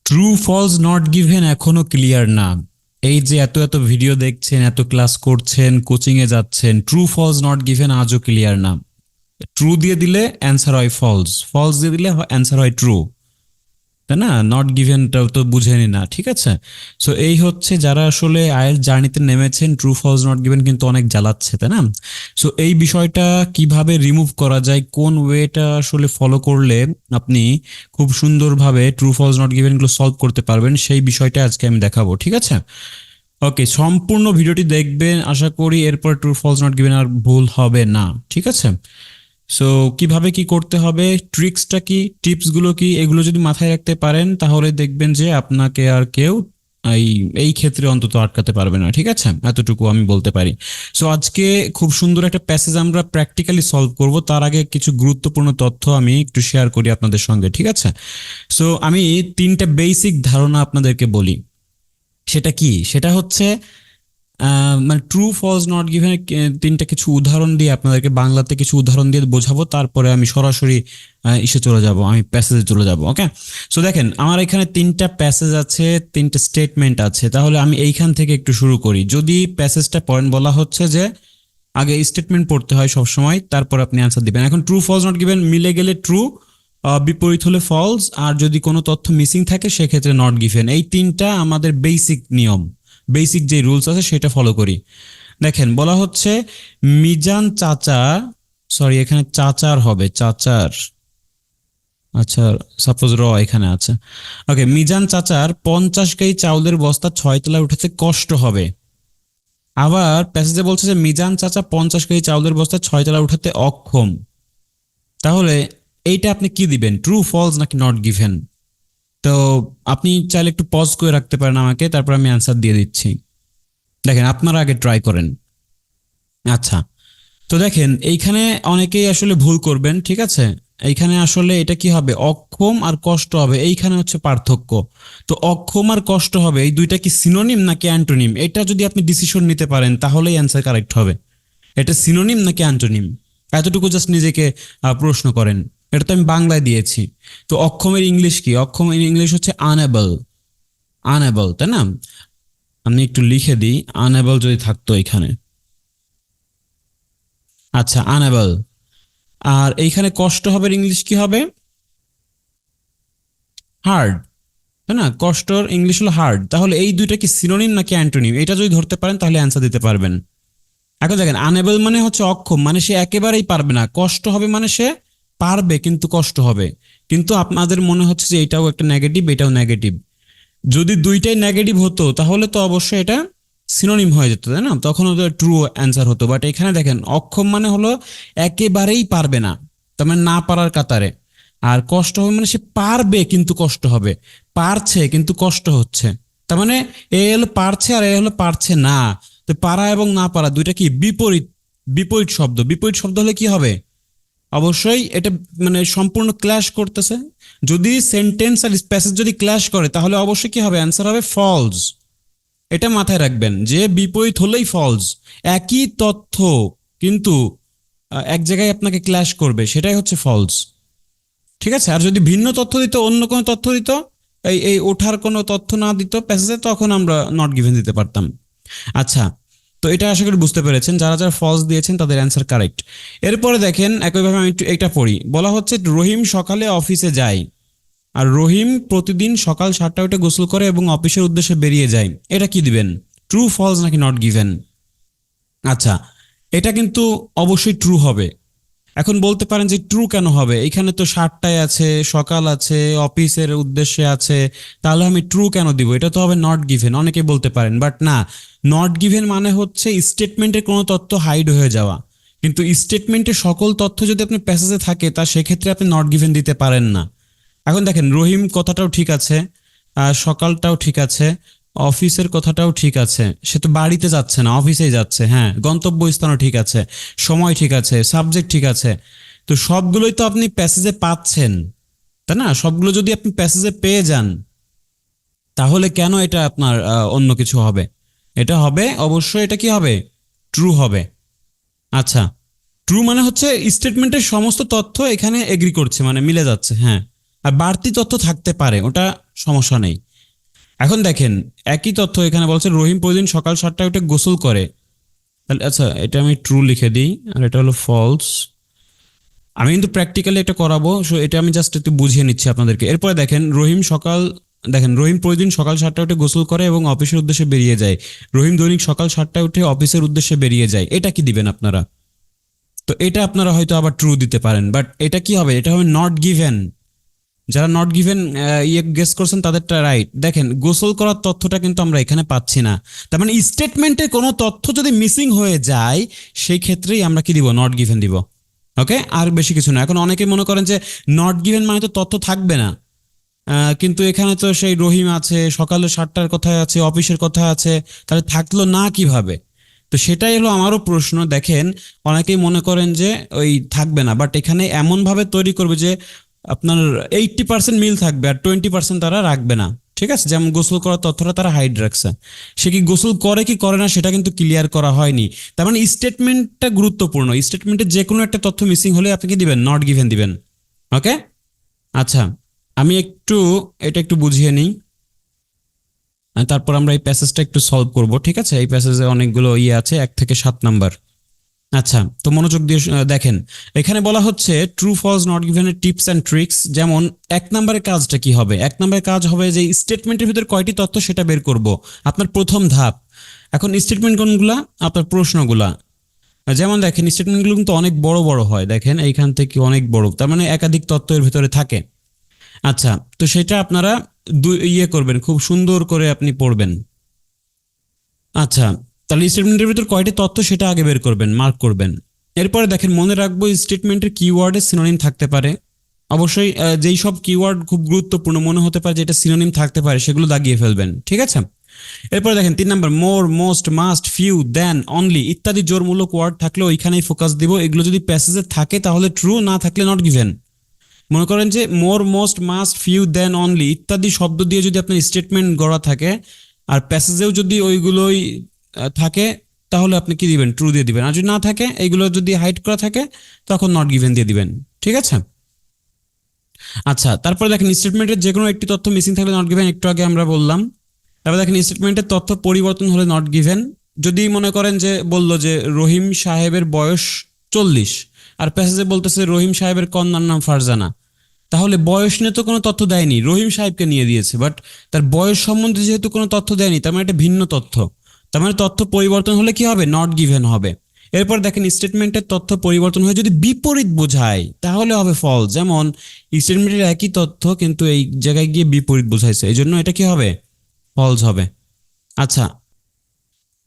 True false not given এখনো clear না। এই যে এত এত ভিডিও দেখছেন, এত ক্লাস করছেন, কোচিং এ যাচ্ছেন, ট্রু ফলস নট গিভেন আজও ক্লিয়ার না। ট্রু দিয়ে দিলে অ্যান্সার হয় ফলস, ফলস দিয়ে দিলে অ্যান্সার হয় ট্রু, তাই না? নট গিভেনটাও তো বুঝেনি না, ঠিক আছে? সো এই হচ্ছে যারা আসলে আইএলটিএস জার্নিতে নেমেছেন, ট্রু ফলস নট গিভেন কিন্তু অনেক জ্বালাচ্ছে, তাই না? সো এই বিষয়টা কিভাবে রিমুভ করা যায়, কোন ওয়েটা আসলে ফলো করলে আপনি খুব সুন্দরভাবে ট্রু ফলস নট গিভেন গুলো সলভ করতে পারবেন, সেই বিষয়টা আজকে আমি দেখাবো, ঠিক আছে? ওকে, সম্পূর্ণ ভিডিওটি দেখবেন, আশা করি এরপর ট্রু ফলস নট গিভেন আর ভুল হবে না, ঠিক আছে? সো কিভাবে কি করতে হবে, ট্রিক্সটা কি, টিপস গুলো কি, এগুলো যদি মাথায় রাখতে পারেন তাহলে দেখবেন যে আপনাকে আর কেউ এই এই ক্ষেত্রে অন্তত আটকাতে পারবে না, ঠিক আছে? এতটুকু আমি বলতে পারি। সো আজকে খুব সুন্দর একটা প্যাসেজ আমরা প্র্যাকটিক্যালি সলভ করব, তার আগে কিছু গুরুত্বপূর্ণ তথ্য আমি একটু শেয়ার করি আপনাদের সঙ্গে, ঠিক আছে? সো আমি তিনটা বেসিক ধারণা আপনাদেরকে বলি। সেটা কি? সেটা হচ্ছে মানে ট্রু ফলস নট গিভেন তিনটা কিছু উদাহরণ দিয়ে আপনাদেরকে বাংলাতে কিছু উদাহরণ দিয়ে বোঝাবো, তারপরে আমি সরাসরি ইসে চলে যাব, আমি প্যাসেজে চলে যাব। ওকে, সো দেখেন আমার এখানে তিনটা প্যাসেজ আছে, তিনটা স্টেটমেন্ট আছে, তাহলে আমি এইখান থেকে একটু শুরু করি। যদি প্যাসেজটা পয়েন্ট বলা হচ্ছে যে আগে স্টেটমেন্ট পড়তে হয় সব সময়, তারপর আপনি অ্যান্সার দিবেন। এখন ট্রু ফলস নট গিভেন মিলে গেলে ট্রু, বিপরীত হলে ফলস, আর যদি কোনো তথ্য মিসিং থাকে সেক্ষেত্রে নট গিভেন। এই তিনটা আমাদের বেসিক নিয়ম, বেসিক যে রুলস আছে সেটা ফলো করি। দেখেন বলা হচ্ছে মিজান চাচা, সরি এখানে চাচার হবে, চাচার, আচ্ছা সাপোজ এখানে আছে। ওকে, মিজান চাচার 50 কেজি চাউলের বস্তা 6 তলায় উঠেছে, কষ্ট হবে। আবার প্যাসেজে বলছে যে মিজান চাচা 50 কেজি চাউলের বস্তা 6 তলায় উঠাতে অক্ষম। তাহলে এইটা আপনি কি দিবেন, ট্রু ফলস নাকি নট গিভেন? তো আপনি চাইলে একটু পজ করে রাখতে পারেন আমাকে, তারপর আমি অ্যান্সার দিয়ে দিচ্ছি। দেখেন আপনারা আগে ট্রাই করেন। আচ্ছা, তো দেখেন এইখানে অনেকেই আসলে ভুল করবেন, ঠিক আছে? এইখানে আসলে এটা কি হবে, অক্ষম আর কষ্ট হবে, এইখানে হচ্ছে পার্থক্য। তো অক্ষম আর কষ্ট হবে, এই দুইটা কি সিনোনিম নাকি অ্যান্টোনিম? এটা যদি আপনি ডিসিশন নিতে পারেন তাহলেই অ্যান্সার কারেক্ট হবে। এটা সিনোনিম নাকি অ্যান্টোনিম, এতটুকু জাস্ট নিজেকে প্রশ্ন করেন। এটা তো আমি বাংলায় দিয়েছি। তো অক্ষমের ইংলিশ কি? অক্ষমের ইংলিশ হচ্ছে আনএবল, আনএবল, তাই না? আমি একটু লিখে দিই, আনএবল যদি থাকতো এখানে। আচ্ছা, আনএবল। আর এইখানে কষ্ট হবে, ইংলিশ কি হবে? হার্ড, তাই না? কষ্টর ইংলিশ হলো হার্ড। তাহলে এই দুইটা কি সিনোনিম নাকি অ্যান্টোনিম, এটা যদি ধরতে পারেন তাহলে অ্যান্সার দিতে পারবেন। এখন দেখেন আনএবল মানে হচ্ছে অক্ষম, মানে সে একেবারেই পারবে না। কষ্ট হবে মানে সে পারবে কিন্তু কষ্ট হবে। কিন্তু আপনাদের মনে হচ্ছে যে এটাও একটা নেগেটিভ, এটাও নেগেটিভ। যদি দুইটাই নেগেটিভ হতো তাহলে তো অবশ্যই এটা সিনোনিম হয়ে যেত, তাই না? তখন ওটা ট্রু অ্যান্সার হতো। বাট এখানে দেখেন অক্ষম মানে হলো একেবারেই পারবে না, তার মানে না পারার কাতারে। আর কষ্ট হবে মানে সে পারবে কিন্তু কষ্ট হবে, পারছে কিন্তু কষ্ট হচ্ছে। তার মানে এ হলো পারছে আর এ হলো পারছে না। তো পারা এবং না পারা দুইটা কি বিপরীত, বিপরীত শব্দ। বিপরীত শব্দ হলে কি হবে? অবশ্যই এটা মানে সম্পূর্ণ ক্ল্যাশ করতেছে। যদি সেন্টেন্স আর প্যাসেজ যদি ক্ল্যাশ করে তাহলে অবশ্যই কি হবে, অ্যান্সার হবে ফলস। এটা মাথায় রাখবেন যে বিপরীত হলেই ফলস। একই তথ্য কিন্তু এক জায়গায় আপনাকে ক্ল্যাশ করবে, সেটাই হচ্ছে ফলস, ঠিক আছে? আর যদি ভিন্ন তথ্য দিত, অন্য কোনো তথ্য দিত, এই এই ওঠার কোনো তথ্য না দিত প্যাসেজে, তখন আমরা নট গিভেন দিতে পারতাম। আচ্ছা, তো এটা আশা করি বুঝতে পেরেছেন। যারা যারা ফলস দিয়েছেন তাদের অ্যান্সার কারেক্ট। এরপরে দেখেন একইভাবে আমি একটু এটা পড়ি। বলা হচ্ছে রহিম সকালে অফিসে যায়, আর রহিম প্রতিদিন সকাল 7টায় উঠে গোসল করে এবং অফিসের উদ্দেশ্যে বেরিয়ে যায়। এটা কি দিবেন, ট্রু ফলস নাকি নট গিভেন? আচ্ছা, এটা কিন্তু অবশ্যই ট্রু হবে। এখন বলতে পারেন যে ট্রু কেন হবে, এখানে তো 7টায় আছে, সকাল আছে, অফিসের উদ্দেশ্যে আছে, তাহলে আমি ট্রু কেন দিব? এটা তো হবে নট গিভেন, অনেকে বলতে পারেন। বাট না, নট গিভেন মানে হচ্ছে স্টেটমেন্টের কোনো তথ্য হাইড হয়ে যাওয়া। কিন্তু স্টেটমেন্টের সকল তথ্য যদি আপনি প্যাসেজে থাকে তা সেক্ষেত্রে আপনি নট গিভেন দিতে পারেন না। এখন দেখেন রহিম কথাটাও ঠিক আছে, আর সকালটাও ঠিক আছে, অফিসের কথাটাও ঠিক আছে। সে তো বাড়িতে যাচ্ছে না, অফিসেই যাচ্ছে। হ্যাঁ, গন্তব্যস্থানও ঠিক আছে, সময় ঠিক আছে, সাবজেক্ট ঠিক আছে। তো সবগুলোই তো আপনি প্যাসেজে পাচ্ছেন, তাই না? সবগুলো যদি আপনি প্যাসেজে পেয়ে যান তাহলে কেন এটা আপনার অন্য কিছু হবে? এটা হবে অবশ্যই, এটা কি হবে, ট্রু হবে। আচ্ছা, ট্রু মানে হচ্ছে স্টেটমেন্টের সমস্ত তথ্য এখানে এগ্রি করছে, মানে মিলে যাচ্ছে, হ্যাঁ। আর বাড়তি তথ্য থাকতে পারে, ওটা সমস্যা নেই। এখন দেখেন একই তথ্য এখানে বলছে রহিম প্রতিদিন সকাল 7টায় উঠে গোসল করে। তাহলে আচ্ছা এটা আমি ট্রু লিখে দিই, আর এটা হলো ফলস। আমি কিন্তু প্র্যাকটিক্যালি এটা করাবো, সো এটা আমি জাস্ট একটু বুঝিয়ে নিচ্ছি আপনাদেরকে। এরপরে দেখেন রহিম প্রতিদিন সকাল 7টায় উঠে গোসল করে এবং অফিসের উদ্দেশ্যে বেরিয়ে যায়। রহিম দৈনিক সকাল 7টায় উঠে অফিসের উদ্দেশ্যে বেরিয়ে যায়, এটা কি দিবেন আপনারা? তো এটা আপনারা হয়তো আবার ট্রু দিতে পারেন, বাট এটা কি হবে, এটা হবে নট গিভেন। যারা নট গিভেন গেস করছেন তাদেরটা রাইট। দেখেন গোসল করার তথ্যটা কিন্তু আমরা এখানে পাচ্ছি না, তার মানে স্টেটমেন্টে কোনো তথ্য যদি মিসিং হয়ে যায় সেই ক্ষেত্রেই আমরা কি দিব, নট গিভেন দিব। ওকে, আর বেশি কিছু না। এখন অনেকে মনে করেন যে নট গিভেন মানে তো তথ্য থাকবে না, কিন্তু এখানে তো সেই রহিম আছে, সকালে 7টার কথা আছে, অফিসের কথা আছে, তাহলে থাকলো না কিভাবে? তো সেটাই হলো আমারও প্রশ্ন। দেখেন অনেকেই মনে করেন যে ওই থাকবে না, বাট এখানে এমন ভাবে তৈরি করবে যে আপনার 80% মিল থাকবে আর 20% তারা রাখবে না। ঠিক আছে, যেমন গোসল করার তথ্যটা তারা হাইড রাখছে, সে কি গোসল করে কি করে না সেটা কিন্তু ক্লিয়ার করা হয়নি। তার মানে স্টেটমেন্টটা গুরুত্বপূর্ণ, স্টেটমেন্টে যে কোনো একটা তথ্য মিসিং হলে আপনি কি দিবেন, নট গিভেন দিবেন। ওকে, আচ্ছা আমি এটা একটু বুঝিয়ে নিই, আর তারপর আমরা এই প্যাসেজটা একটু সলভ করব। ঠিক আছে, এই প্যাসেজে অনেকগুলো আছে 1 থেকে 7 নাম্বার। আচ্ছা তো মনোযোগ দিয়ে দেখেন, এখানে বলা হচ্ছে ট্রু ফলস নট গিভেনের টিপস অ্যান্ড ট্রিক্স। যেমন 1 নম্বরের কাজটা কি হবে, 1 নম্বরের কাজ হবে যে স্টেটমেন্টের ভিতরে কয়টি তথ্য সেটা বের করব, আপনার প্রথম ধাপ। এখন স্টেটমেন্ট কোনগুলা, আপনার প্রশ্নগুলা। যেমন দেখেন স্টেটমেন্টগুলো কিন্তু অনেক বড় বড় হয়, দেখেন এইখান থেকে অনেক বড়, তার মানে একাধিক তথ্য এর ভিতরে থাকে। আচ্ছা তো সেটা আপনারা করবেন, খুব সুন্দর করে আপনি পড়বেন। আচ্ছা তাহলে স্টেটমেন্টের ভিতর কয়টি তথ্য সেটা আগে বের করবেন, মার্ক করবেন। এরপরে দেখেন মনে রাখবো স্টেটমেন্টের কিওয়ার্ডে সিনোনিম থাকতে পারে। অবশ্যই যেই সব কিওয়ার্ড খুব গুরুত্বপূর্ণ মনে হতে পারে যে এটা সিনোনিম থাকতে পারে সেগুলো দাগিয়ে ফেলবেন। ঠিক আছে, এরপরে দেখেন 3 নম্বর মোর, মোস্ট, মাস্ট, ফিউ, দেন, অনলি ইত্যাদি জোরমূলক ওয়ার্ড থাকলে ওইখানেই ফোকাস দিব। এগুলো যদি প্যাসেজে থাকে তাহলে ট্রু, না থাকলে নট গিভেন। মনে করেন যে মোর, মোস্ট, মাস্ট, ফিউ, দেন, অনলি ইত্যাদি শব্দ দিয়ে যদি আপনার স্টেটমেন্ট গড়া থাকে আর প্যাসেজেও যদি ওইগুলোই থাকে তাহলে আপনি কি দিবেন, ট্রু দিয়ে দিবেন। আর যদি না থাকে, এইগুলো যদি হাইড করা থাকে তখন নট গিভেন দিয়ে দিবেন। ঠিক আছে, আচ্ছা তারপরে দেখেন স্টেটমেন্টের যে কোনো একটি তথ্য মিসিং থাকলে নট গিভেন, একটু আগে আমরা বললাম। তারপর দেখেন স্টেটমেন্টের তথ্য পরিবর্তন হলে নট গিভেন। যদি মনে করেন যে বললো যে রহিম সাহেবের বয়স 40 আর প্যাসেজে বলতেছে রহিম সাহেবের কন্যার নাম ফারজানা, তাহলে বয়স নিয়ে তো কোনো তথ্য দেয়নি, রহিম সাহেবকে নিয়ে দিয়েছে, বাট তার বয়স সম্বন্ধে যেহেতু কোনো তথ্য দেয়নি তার মানে এটা ভিন্ন তথ্য, তার মানে তথ্য পরিবর্তন হলে কি হবে, নট গিভেন হবে। এরপর দেখেন স্টেটমেন্টের তথ্য পরিবর্তন হয়ে যদি বিপরীত বোঝায় তাহলে হবে ফলস। যেমন স্টেটমেন্টের একই তথ্য কিন্তু এই জায়গায় গিয়ে বিপরীত বোঝাইছে, এই জন্য এটা কি হবে, ফলস হবে। আচ্ছা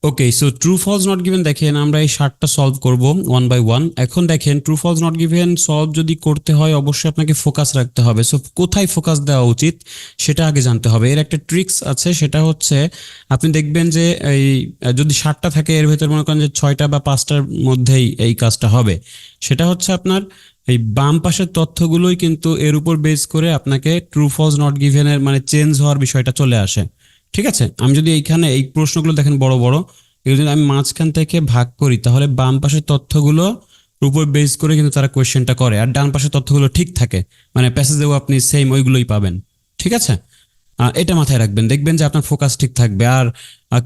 okay, so true false not given দেখেন আমরা এই 7টা সলভ করব 1 বাই 1। এখন দেখেন true false not given solve যদি করতে হয় অবশ্যই আপনাকে ফোকাস রাখতে হবে। সো কোথায় ফোকাস দেওয়া উচিত সেটা আগে জানতে হবে। এর একটা ট্রিক্স আছে, সেটা হচ্ছে আপনি দেখবেন যে এই যদি 7টা থাকে এর ভেতর মনে করেন যে 6টা বা 5টার মধ্যেই এই কাজটা হবে। সেটা হচ্ছে আপনার এই বাম পাশের তথ্যগুলোই কিন্তু এর উপর বেস করে আপনাকে ট্রু ফলস নট গিভেনের মানে চেঞ্জ হওয়ার বিষয়টা চলে আসে। ঠিক আছে, আমি যদি এইখানে এই প্রশ্নগুলো দেখেন বড় বড়, এগুলো যদি আমি মাঝখান থেকে ভাগ করি তাহলে বাম পাশের তথ্যগুলো উপর বেস করে কিন্তু তারা কোয়েশ্চেনটা করে, আর ডান পাশের তথ্যগুলো ঠিক থাকে, মানে প্যাসেজেও আপনি সেম ওইগুলোই পাবেন। ঠিক আছে, এটা মাথায় রাখবেন, দেখবেন যে আপনার ফোকাস ঠিক থাকবে। আর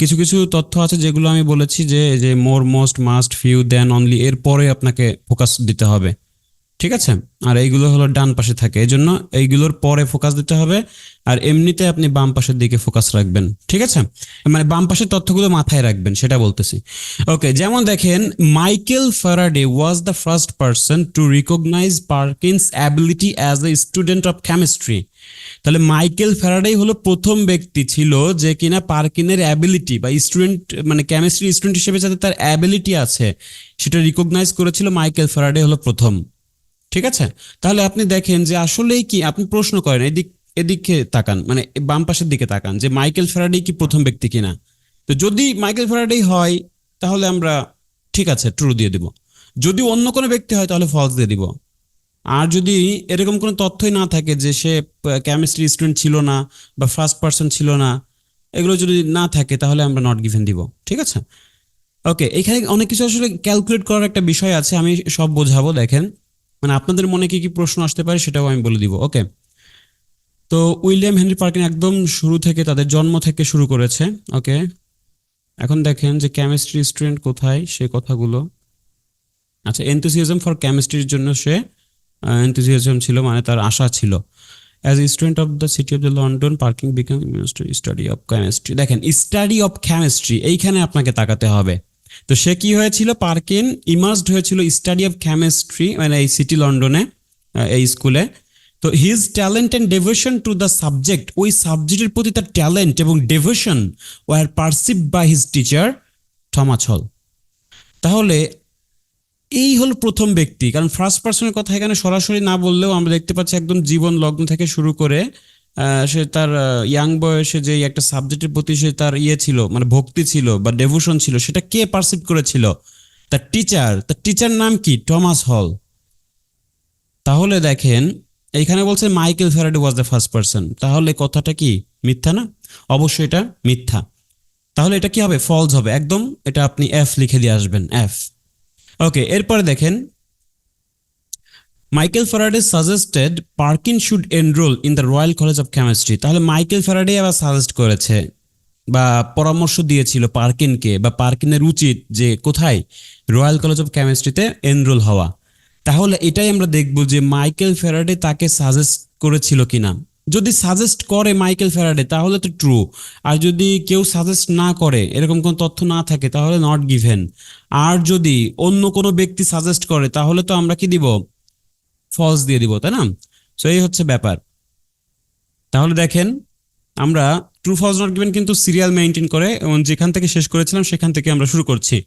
কিছু কিছু তথ্য আছে যেগুলো আমি বলেছি যে যে মোর, মোস্ট, মাস্ট, ফিউ, দেন, অনলি এর পরে আপনাকে ফোকাস দিতে হবে। ঠিক আছে, আর এইগুলো হলো ডান পাশে থাকে, এই জন্য এইগুলোর পরে ফোকাস দিতে হবে। আর এমনিতে আপনি বাম পাশের দিকে ফোকাস রাখবেন। ঠিক আছে, মানে বাম পাশের তথ্যগুলো মাথায় রাখবেন সেটা বলতেছি। ওকে, যেমন দেখেন Michael Faraday was the first person to recognise Perkin's ability as a student of chemistry. তাহলে মাইকেল ফ্যারাডেই হলো প্রথম ব্যক্তি ছিল যে কিনা পার্কিনের অ্যাবিলিটি বা স্টুডেন্ট মানে কেমিস্ট্রি স্টুডেন্ট হিসেবে যাতে তার অ্যাবিলিটি আছে সেটা রিকগনাইজ করেছিল, মাইকেল ফ্যারাডে হলো প্রথম। ঠিক আছে, তাহলে আপনি দেখেন যে আসলেই কি, আপনি প্রশ্ন করেন এদিকে তাকান, মানে বাম পাশের দিকে তাকান যে মাইকেল ফ্যারাডে কি প্রথম ব্যক্তি কিনা। তো যদি মাইকেল ফ্যারাডে হয় তাহলে আমরা ঠিক আছে ট্রু দিয়ে দিব, যদি অন্য কোনো ব্যক্তি হয় তাহলে ফলস দিয়ে দিব। আর যদি এরকম কোনো তথ্যই না থাকে যে সে কেমিস্ট্রি স্টুডেন্ট ছিল না বা ফার্স্ট পার্সন ছিল না, এগুলো যদি না থাকে তাহলে আমরা নট গিভেন দিব। ঠিক আছে, ওকে, এখানে অনেক কিছু আসলে ক্যালকুলেট করার একটা বিষয় আছে, আমি সব বোঝাবো। দেখেন মানে আপনাদের মনে কি কি প্রশ্ন আসতে পারে সেটাও আমি বলে দিব। ওকে, তো উইলিয়াম হেনরি পার্কিন একদম শুরু থেকে তাদের জন্ম থেকে শুরু করেছে। ওকে, এখন দেখেন যে কেমিস্ট্রি স্টুডেন্ট কোথায় সে কথাগুলো। আচ্ছা, এনথুসিয়াজম ফর কেমিস্ট্রির জন্য সে এনথুসিয়াজম ছিল, মানে তার আশা ছিল। As a student of the city of the London Perkin become study of chemistry. দেখেন স্টাডি অফ কেমিস্ট্রি, এইখানে আপনাকে তাকাতে হবে। তো সে কি হয়েছিল, পার্কিন ইমার্সড হয়েছিল স্টাডি অফ কেমিস্ট্রি, মানে এই সিটি লন্ডনে, এই স্কুলে। তো his talent and devotion to the subject, ওই সাবজেক্টের প্রতি তার ট্যালেন্ট এবং devotion were perceived by his teacher Thomas Hall. তাহলে এই হলো প্রথম ব্যক্তি, কারণ ফার্স্ট পার্সনের কথা এখানে সরাসরি না বললেও আমরা দেখতে পাচ্ছি একদম জীবন লগ্ন থেকে শুরু করে সে তার ইয়াং বয়সে যে একটা সাবজেক্টের প্রতি সে তার ছিল, মানে ভক্তি ছিল বা ডেভোশন ছিল, সেটা কে পারসিভ করেছিল? তার টিচার। তার টিচার নাম কি? টমাস হল। তাহলে দেখেন এইখানে বলছে Michael Faraday was the first person, তাহলে কথাটা কি মিথ্যা না? অবশ্যই এটা মিথ্যা। তাহলে এটা কি হবে? ফলস হবে একদম। এটা আপনি এফ লিখে দিয়ে আসবেন, এফ। ওকে, এরপরে দেখেন Michael Faraday suggested Perkin should enrol in the Royal College of chemistry. তাহলে মাইকেল ফ্যারাডে আবার সাজেস্ট করেছে বা পরামর্শ দিয়েছিল পার্কিনকে, বা পার্কিনের উচিত যে কোথায়, রয়্যাল কলেজ অফ কেমিস্ট্রিতে এনরোল হওয়া। তাহলে এটাই আমরা দেখব যে মাইকেল ফ্যারাডে তাকে সাজেস্ট করেছিল কিনা। যদি সাজেস্ট করে মাইকেল ফ্যারাডে তাহলে তো ট্রু, আর যদি কেউ সাজেস্ট না করে, এরকম কোনো তথ্য না থাকে, তাহলে নট গিভেন। আর যদি অন্য কোনো ব্যক্তি সাজেস্ট করে তাহলে তো আমরা কি দিব? ফলস দিয়ে দিব, তাই না? সো এই হচ্ছে ব্যাপার। তাহলে দেখেন আমরা ট্রু ফলস নট গিভেন কিন্তু সিরিয়াল মেইনটেইন করে, এবং যেখান থেকে শেষ করেছিলাম সেখান থেকে আমরা শুরু করছি।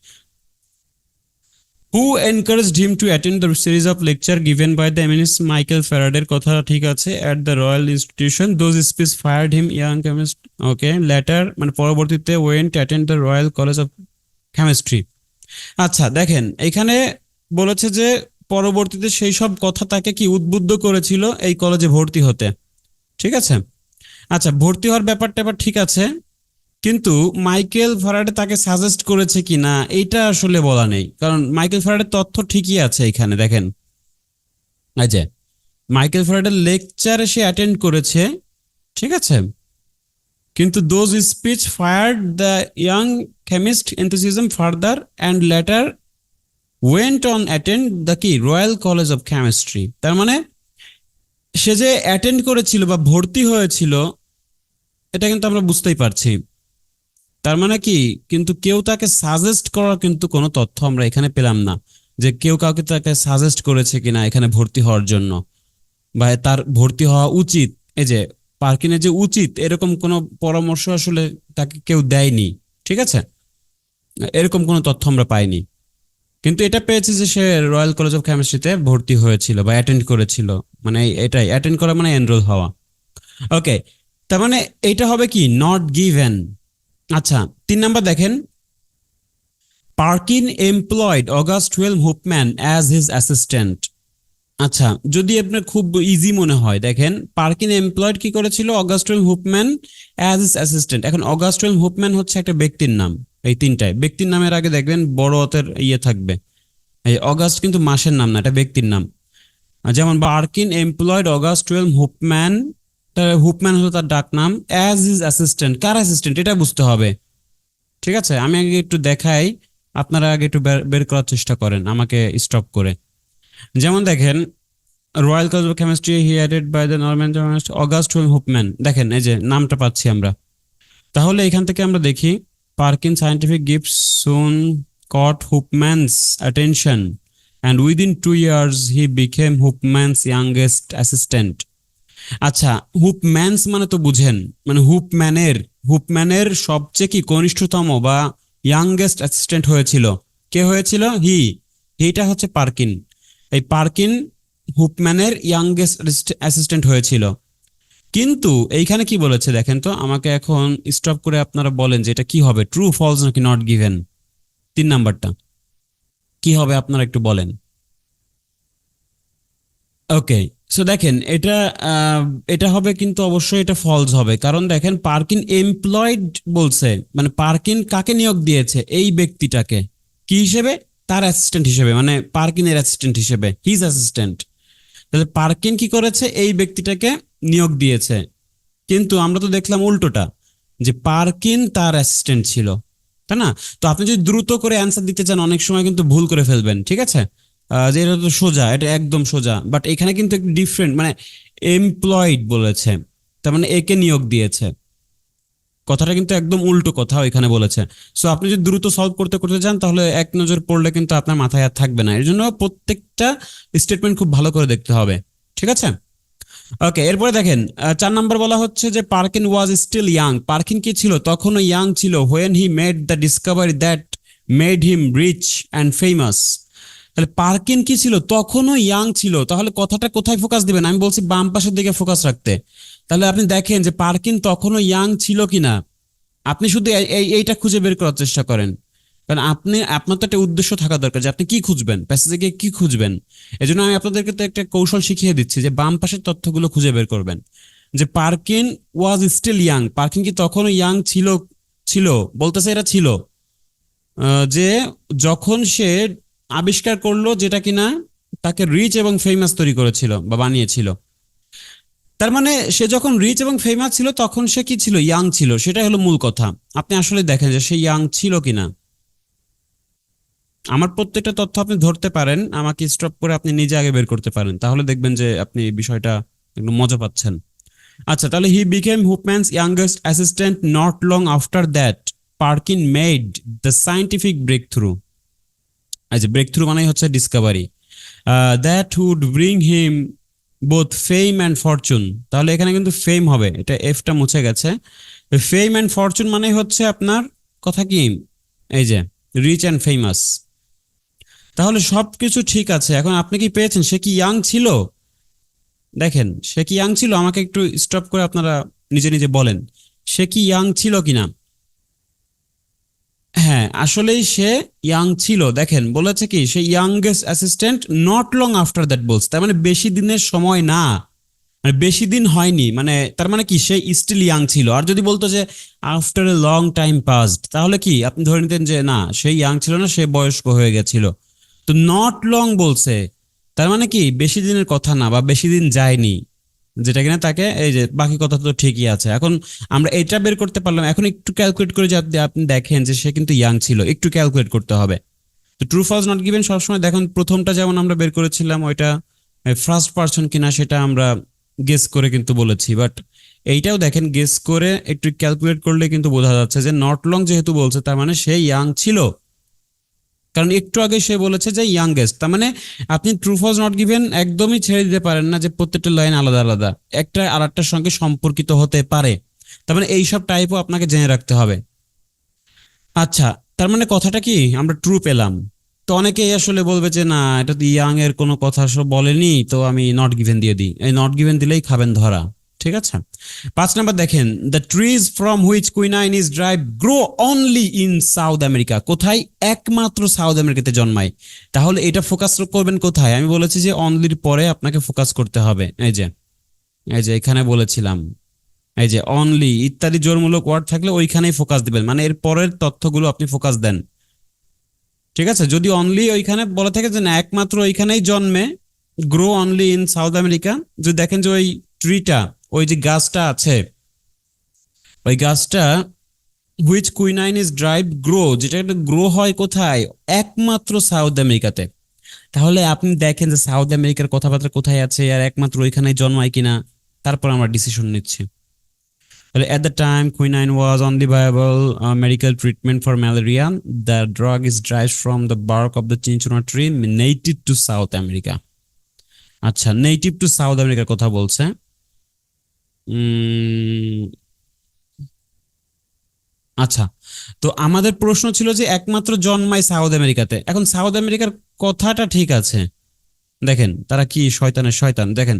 Who encouraged him to attend the series of lecture given by the eminence Michael ফ্যারাডের কথা ঠিক আছে, at the Royal Institution those speech fired him young chemist. Okay, later মানে পরবর্তীতে went attend the Royal College of Chemistry. আচ্ছা দেখেন এখানে বলেছে যে পরবর্তীতে সেই সব কথা তাকে কি উদ্বুদ্ধ করেছিল এই কলেজে ভর্তি হতে। ঠিক আছে, আচ্ছা ভর্তি হওয়ার ব্যাপারটা এবার ঠিক আছে, কিন্তু মাইকেল ফ্যারাডে তাকে সাজেস্ট করেছে কিনা এইটা আসলে বলা নেই, কারণ মাইকেল ফ্যারাডের তথ্য ঠিকই আছে এখানে। দেখেন এই যে মাইকেল ফ্যারাডের লেকচারে সে অ্যাটেন্ড করেছে, ঠিক আছে, কিন্তু those speech fired the young chemist enthusiasm further and letter went on attend the কি রয়্যাল কলেজ অফ কেমিস্ট্রি। তার মানে সে যে অ্যাটেন্ড করেছিল বা ভর্তি হয়েছিল এটা কিন্তু আমরা বুঝতেই পারছি। তার মানে কি, কিন্তু কেউ তাকে সাজেস্ট করার কিন্তু কোনো তথ্য আমরা এখানে পেলাম না, যে কেউ কাউকে তাকে সাজেস্ট করেছে কিনা এখানে ভর্তি হওয়ার জন্য, বা তার ভর্তি হওয়া উচিত, এই যে পার্কিনের যে উচিত, এরকম কোনো পরামর্শ আসলে তাকে কেউ দেয়নি। ঠিক আছে, এরকম কোনো তথ্য আমরা পাইনি, কিন্তু এটা পেয়েছি যে সে রয়্যাল কলেজ অফ কেমিস্ট্রিতে ভর্তি হয়েছিল বা অ্যাটেন্ড করেছিল, মানে এটাই অ্যাটেন্ড করা মানে এনরোল হওয়া। ওকে, তার মানে এটা হবে কি নট গিভেন। আচ্ছা 3 নাম্বার দেখেন, Perkin employed August Wilhelm Hofmann as his assistant. আচ্ছা যদি আপনার খুব ইজি মনে হয়, দেখেন পার্কিন এমপ্লয়েড কি করেছিল, August Wilhelm Hofmann as his assistant. এখন অগাস্ট ওয়েলম হুপম্যান হচ্ছে একটা ব্যক্তির নাম, এই তিনটায় ব্যক্তির নামের আগে দেখবেন বড় হাতের থাকবে। এই অগাস্ট কিন্তু মাসের নাম না, এটা ব্যক্তির নাম। যেমন পার্কিন এমপ্লয়েড অগাস্ট ওয়েলম হুপম্যান, হুপম্যান হলো তার ডাক নাম, অ্যাজ হিজ অ্যাসিস্ট্যান্ট, কার অ্যাসিস্ট্যান্ট এটা বুঝতে হবে। ঠিক আছে, আমি আগে একটু দেখাই, আপনারা আগে একটু বের করার চেষ্টা করেন আমাকে স্টপ করে। যেমন দেখেন Royal College of Chemistry he headed by the Norman August Wilhelm Hofmann, দেখেন এই যে নামটা পাচ্ছি আমরা। তাহলে এখান থেকে আমরা দেখি পার্কিন scientific gifts soon caught Hoopman's attention and within 2 years he became Hoopman's youngest assistant. আচ্ছা হুপম্যানস মানে তো বুঝেন, মানে হুপম্যানের সবচেয়ে কি কনিষ্ঠতম বা ইয়াংগেস্ট অ্যাসিস্ট্যান্ট হয়েছিল, কে হয়েছিল? হিটা হচ্ছে পার্কিন। এই পার্কিন হুপম্যানের ইয়াংগেস্ট অ্যাসিস্ট্যান্ট হয়েছিল। কিন্তু এইখানে কি বলেছে দেখেন তো, আমাকে এখন স্টপ করে আপনারা বলেন যে এটা কি হবে, ট্রু ফলস নাকি নট গিভেন। 3 নাম্বারটা কি হবে আপনারা একটু বলেন। ওকে, সো দেখেন এটা এটা হবে কিন্তু অবশ্যই এটা ফলস হবে, কারণ দেখেন পার্কিন এমপ্লয়েড বলছে, মানে পার্কিন কাকে নিয়োগ দিয়েছে? এই ব্যক্তিটাকে কি হিসেবে? তার অ্যাসিস্ট্যান্ট হিসেবে, মানে পার্কিনের অ্যাসিস্ট্যান্ট হিসেবে, হিজ অ্যাসিস্ট্যান্ট। তাহলে পার্কিন কি করেছে, এই ব্যক্তিটাকে নিয়োগ দিয়েছে। কিন্তু আমরা তো দেখলাম উল্টোটা, যে পার্কিন তার অ্যাসিস্ট্যান্ট ছিল, তাই না? তো আপনি যদি দ্রুত করে অ্যান্সার দিতে চান অনেক সময় কিন্তু ভুল করে ফেলবেন, ঠিক আছে? যে এটা তো সোজা, এটা একদম সোজা, বাট এখানে কিন্তু একটু ডিফারেন্ট, মানে এমপ্লয়েড বলেছে, তার মানে একে নিয়োগ দিয়েছে। কথাটা কিন্তু একদম উল্টো কথা এখানে বলেছে। সো আপনি যদি দ্রুত সলভ করতে করতে চান তাহলে এক নজর পড়লে কিন্তু আপনার মাথায় আর থাকবে না, এর জন্য প্রত্যেকটা স্টেটমেন্ট খুব ভালো করে দেখতে হবে, ঠিক আছে? ওকে, এরপরে দেখেন 4 নম্বর বলা হচ্ছে যে পার্কিন ওয়াজ স্টিল ইয়াং। পার্কিন কি ছিল, তখনও ইয়াং ছিল, when he made the discovery that made him rich and famous. তাহলে পার্কিন কি ছিল, তখনও ইয়াং ছিল, তাহলে কথাটা কোথায় ফোকাস দিবেন? আমি বলছি বাম পাশের দিকে ফোকাস রাখতে। তাহলে আপনি দেখেন যে পার্কিন তখনও ইয়াং ছিল কিনা, আপনি শুধু এইটা খুঁজে বের করার চেষ্টা করেন। কারণ আপনার তো একটা উদ্দেশ্য থাকা দরকার যে আপনি কি খুঁজবেন, প্যাসেজে গিয়ে কি খুঁজবেন। এজন্য আমি আপনাদেরকে তো একটা কৌশল শিখিয়ে দিচ্ছি যে বাম পাশের তথ্যগুলো খুঁজে বের করবেন। যে পার্কিন ওয়াজ স্টিল ইয়াং, পার্কিন কি তখনও ইয়াং ছিল, ছিল বলতেছে এটা ছিল যে যখন সে আবিষ্কার করলো যেটা কিনা তাকে রিচ এবং ফেমাস তৈরি করেছিল বা বানিয়েছিল। তার মানে সে যখন রিচ এবং ফেমাস ছিল তখন সে কি ছিল, ইয়াং ছিল, সেটাই হলো মূল কথা। আপনি আসলে দেখেন যে সে ইয়াং ছিল কিনা। আমার প্রত্যেকটা তথ্য আপনি ধরতে পারেন, আমাকে স্টপ করে আপনি নিজে আগে বের করতে পারেন, তাহলে দেখবেন যে আপনি বিষয়টা একটু মজা পাচ্ছেন। আচ্ছা, তাহলে he became Hofmann's youngest assistant not long after that Perkin made the scientific breakthrough. আচ্ছা, ব্রেক থ্রু মানে হচ্ছে discovery, that would bring him both fame and fortune. তাহলে এখানে কিন্তু ফেম হবে, এটা এফটা মুছে গেছে। ফেম অ্যান্ড ফরচুন মানে হচ্ছে আপনার কথা কি, এই যে রিচ অ্যান্ড ফেমাস। তাহলে সবকিছু ঠিক আছে, এখন আপনি কি পেয়েছেন সে কি ইয়াং ছিল? দেখেন সে কি ইয়াং ছিল, আমাকে একটু স্টপ করে আপনারা নিজে নিজে বলেন সে কি ইয়াং ছিল কিনা। হ্যাঁ, আসলেই সে ইয়াং ছিল। দেখেন বলেছে কি, সে youngest assistant not long after that বলছে, তার মানে বেশি দিনের সময় না, মানে বেশি দিন হয়নি, মানে তার মানে কি সে স্টিল ইয়াং ছিল। আর যদি বলতো যে after a long time passed, তাহলে কি আপনি ধরে নিতেন যে না সে ইয়াং ছিল না, সে বয়স্ক হয়ে গেছিল। তো নট লং বলছে, তার মানে কি বেশি দিনের কথা না বা বেশি দিন যায়নি, যেটা কিনা তাকে, এই যে বাকি কথা তো ঠিকই আছে। এখন আমরা এটা বের করতে পারলাম, এখন একটু ক্যালকুলেট করে যদি আপনি দেখেন যে সে কিন্তু ইয়াং ছিল, একটু ক্যালকুলেট করতে হবে। তো ট্রু ফলস নট গিভেন সবসময় দেখুন প্রথমটা যেমন আমরা বের করেছিলাম ওইটা ফার্স্ট পারসন কিনা সেটা আমরা গেস করে কিন্তু বলেছি, বাট এইটাও দেখেন গেস করে একটু ক্যালকুলেট করলে কিন্তু বোঝা যাচ্ছে যে নট লং যেহেতু বলছে তার মানে সে ইয়াং ছিল, কারণ একটু আগে সে বলেছে যে ইয়াংগেস্ট। তার মানে আপনি ট্রু ফলস নট গিভেন একদমই ছেড়ে দিতে পারেন না যে প্রত্যেকটা লাইন আলাদা আলাদা, একটা আরেকটার সঙ্গে সম্পর্কিত হতে পারে। তার মানে এইসব টাইপও আপনাকে জেনে রাখতে হবে। আচ্ছা, তার মানে কথাটা কি আমরা ট্রু পেলাম। তো অনেকেই আসলে বলবে যে না এটা তো ইয়াং এর কোনো কথা সব বলেনি, তো আমি নট গিভেন দিয়ে দিই, এই নট গিভেন দিলেই খাবেন ধরা, ঠিক আছে? 5 নাম্বার দেখেন, the trees from which quinine is drive grow only in south America. কোথায়? একমাত্র সাউথ আমেরিকাতে জন্মায়। তাহলে এটা ফোকাস করবেন কোথায়? আমি বলেছি যে অনলির পরে আপনাকে ফোকাস করতে হবে, এই যে এখানে বলেছিলাম, এই যে অনলি ইত্যাদি জোরমূলক ওয়ার্ড থাকলে ওইখানেই ফোকাস দিবেন, মানে এর পরের তথ্যগুলো আপনি ফোকাস দেন, ঠিক আছে? যদি অনলি ওইখানে বলা থাকে যে না একমাত্র ওইখানেই জন্মে, grow only in south America, যদি দেখেন যে ওই ট্রিটা, ওই যে গাছটা আছে, ওই গাছটা which quinine is drive grow, যেটা গ্রো হয় কোথায়? একমাত্র সাউথ আমেরিকাতে। তাহলে আপনি দেখেন যে সাউথ আমেরিকার কথাবার্তা কোথায় আছে আর একমাত্র ওইখানেই জন্মায় কিনা, তারপর আমরা ডিসিশন নিচ্ছি। At the time, quinine was only viable medical treatment for malaria. The drug is derived from the bark of the cinchona tree native to South America. আচ্ছা, নেটিভ টু সাউথ আমেরিকার কথা বলছে। আচ্ছা, তো আমাদের প্রশ্ন ছিল যে একমাত্র জন্মায় সাউথ আমেরিকাতে। এখন সাউথ আমেরিকার কথাটা ঠিক আছে, দেখেন তারা কি শয়তানের শয়তান। দেখেন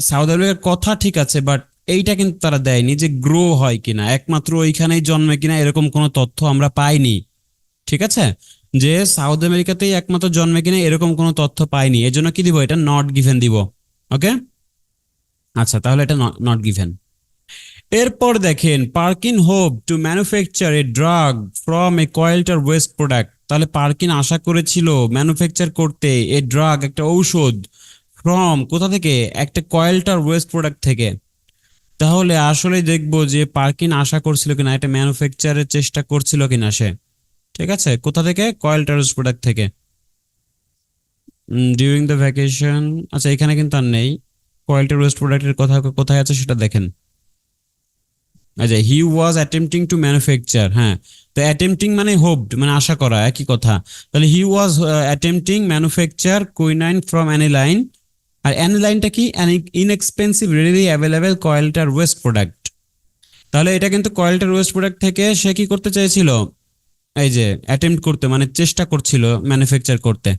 সাউথ আমেরিকার কথা ঠিক আছে, বাট এইটা কিন্তু তারা দেয়নি যে গ্রো হয় কিনা, একমাত্র ওইখানেই জন্মে কিনা, এরকম কোনো তথ্য আমরা পাইনি, ঠিক আছে? যে সাউথ আমেরিকাতেই একমাত্র জন্মে কিনা এরকম কোনো তথ্য পাইনি, এর জন্য কি দিব, এটা নট গিভেন দিব। ওকে, আচ্ছা, তাহলে এটা নট গিভেন। এরপর দেখেন, Perkin hope to manufacture a drug from a coal tar waste product. তাহলে পার্কিন আশা করেছিল ম্যানুফ্যাকচার করতে এ ড্রাগ, একটা ঔষধ, ফ্রম কোথা থেকে? একটা কয়েলটার ওয়েস্ট প্রোডাক্ট থেকে। তাহলে আসলে দেখবো যে পার্কিন আশা করছিল কিনা, এটা ম্যানুফ্যাকচারের চেষ্টা করছিল কিনা সে। ঠিক আছে, কোথা থেকে? কয়েলটার ওয়েস্ট প্রোডাক্ট থেকে। ডিউরিং দ্য ভ্যাকেশন, আচ্ছা এখানে কিন্তু আর নেই। কয়েলটার ওয়েস্ট প্রোডাক্টের কথা কোথায় আছে সেটা দেখেন। আচ্ছা, হি ওয়াজ অ্যাটেম্পটিং টু ম্যানুফ্যাকচার, হ্যাঁ। তো অ্যাটেম্পটিং মানে হোপড, মানে আশা করা, একই কথা। তাহলে he was attempting manufacture quinine from aniline. আর অ্যানিলাইনটা কি? Inexpensive readily available coal tar waste product. তাহলে এটা কিন্তু কয়েলটার ওয়েস্ট প্রোডাক্ট থেকে সে কি করতে চেয়েছিল? এই যে অ্যাটেম্প্ট করতে, মানে চেষ্টা করছিল ম্যানুফ্যাকচার করতে।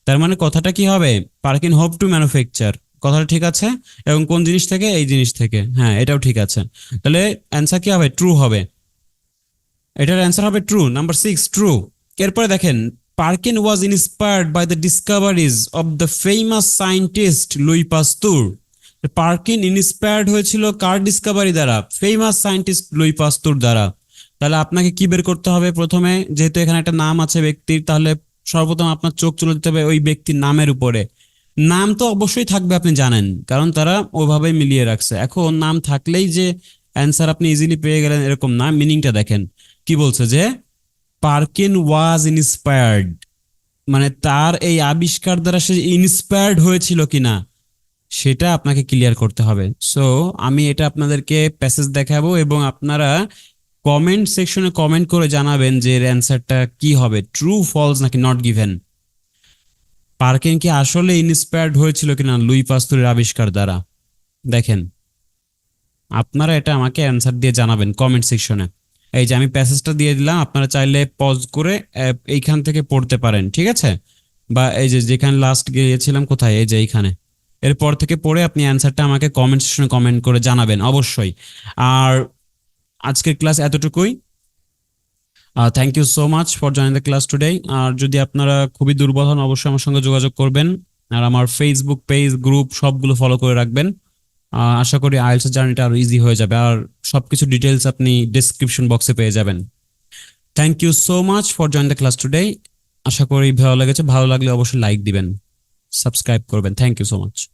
তার মানে কথাটা কি হবে? পার্কিন হোপ টু ম্যানুফ্যাকচার, কথাটা ঠিক আছে। এবং কোন জিনিস থেকে? এই জিনিস থেকে, হ্যাঁ এটাও ঠিক আছে। তাহলে অ্যান্সার কি হবে? ট্রু হবে। এটার অ্যান্সার হবে ট্রু, নাম্বার 6 ট্রু। এরপরে দেখেন, Perkin was inspired by the discoveries of the famous scientist Louis Pasteur. Perkin inspired হয়েছিল কার ডিসকভারি দ্বারা? ফেমাস সায়েন্টিস্ট লুই পাস্তুর দ্বারা। তাহলে আপনাকে কি বের করতে হবে প্রথমে? যেহেতু এখানে একটা নাম আছে ব্যক্তির, তাহলে সর্বপ্রথম আপনার চোখ চলে যেতে হবে ওই ব্যক্তির নামের উপরে। নাম তো অবশ্যই থাকবে, আপনি জানেন, কারণ তারা ওইভাবেই মিলিয়ে রাখছে। এখন নাম থাকলেই যে অ্যান্সার আপনি ইজিলি পেয়ে গেলেন এরকম না, মিনিংটা দেখেন। কি বলছে যে পার্কিন ওয়াজ ইন্সপায়ার্ড, মানে তার এই আবিষ্কার দ্বারা সে ইন্সপায়ার্ড হয়েছিল কিনা সেটা আপনাকে ক্লিয়ার করতে হবে। সো আমি এটা আপনাদেরকে প্যাসেজ দেখাবো এবং আপনারা কমেন্ট সেকশনে কমেন্ট করে জানাবেন যে এর অ্যান্সারটা কি হবে, ট্রু ফলস নাকি নট গিভেন। পার্কিন কি আসলে ইন্সপায়ার্ড হয়েছিল কিনা লুই পাস্তুরের আবিষ্কার দ্বারা? দেখেন, আপনারা এটা আমাকে অ্যান্সার দিয়ে জানাবেন কমেন্ট সেকশনে। এই যে আমি প্যাসেজটা দিয়ে দিলাম, আপনারা চাইলে পজ করে এইখান থেকে পড়তে পারেন, ঠিক আছে? বা এই যে যেখানে লাস্ট গিয়েছিলাম, কোথায়, এই যে এইখানে, এরপর থেকে পড়ে আপনি অ্যান্সারটা আমাকে কমেন্ট সেকশনে কমেন্ট করে জানাবেন অবশ্যই। আর আজকের ক্লাস এতটুকুই। Thank you so much for joining the class today. আর যদি আপনারা খুবই দুর্বল হন, অবশ্যই আমার সঙ্গে যোগাযোগ করবেন। আর আমার ফেসবুক পেজ, গ্রুপ সবগুলো ফলো করে রাখবেন। আশা করি আইএলটিএস জার্নিটা আরো ইজি হয়ে যাবে। আর সবকিছু ডিটেলস আপনি ডেসক্রিপশন বক্সে পেয়ে যাবেন। Thank you so much for join the class today. আশা করি ভালো লেগেছে। ভালো লাগলে অবশ্যই লাইক দিবেন, সাবস্ক্রাইব করবেন। Thank you so much.